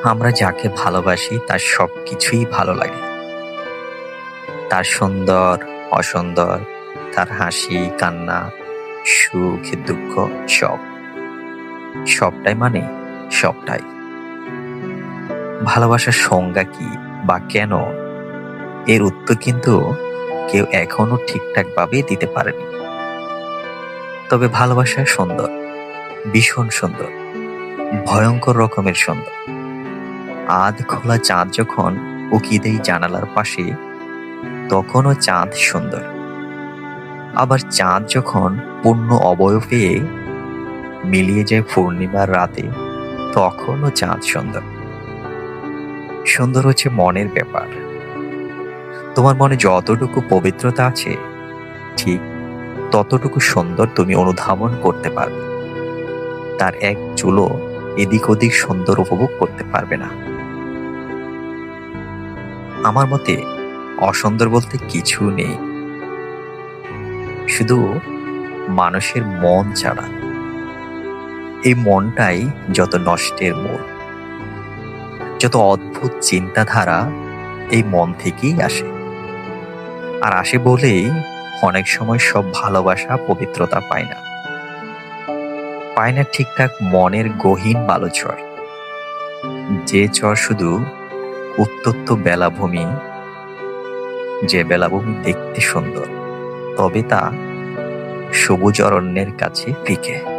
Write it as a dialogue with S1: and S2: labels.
S1: আমরা যাকে ভালোবাসি তার সবকিছুই ভালো লাগে। তার সুন্দর, অসুন্দর, তার হাসি, কান্না, সুখ, দুঃখ সব। সবটাই মানে সবটাই। ভালোবাসার সংজ্ঞা কি বা কেন, এর উত্তর কিন্তু কেউ এখনো ঠিকঠাকভাবে দিতে পারেনি। তবে ভালোবাসা সুন্দর, ভীষণ সুন্দর, ভয়ঙ্কর রকমের সুন্দর। আধ খোলা চাঁদ যখন উকি দেয় জানালার পাশে, তখনও চাঁদ সুন্দর। আবার চাঁদ যখন পূর্ণ অবয়ব পেয়ে মিলিয়ে যায় পূর্ণিমার রাতে, তখনও চাঁদ সুন্দর। সুন্দর হচ্ছে মনের ব্যাপার। তোমার মনে যতটুকু পবিত্রতা আছে, ঠিক ততটুকু সুন্দর তুমি অনুধাবন করতে পারবে। তার এক চুলও এদিক ওদিক সুন্দর উপভোগ করতে পারবে না। আমার মতে অসুন্দর বলতে কিছু নেই, শুধু মানুষের মন ছাড়া। এই মনটাই যত নষ্টের মূল। যত অদ্ভুত চিন্তাধারা এই মন থেকেই আসে। আর আসে বলেই অনেক সময় সব ভালোবাসা পবিত্রতা পায় না। পায় না ঠিকঠাক মনের গহীন বালুচর। যে চর শুধু উত্তপ্ত বেলাভূমি, যে বেলাভূমি দেখতে সুন্দর, তবে তা সবুজ অরণ্যের কাছে ফিকে।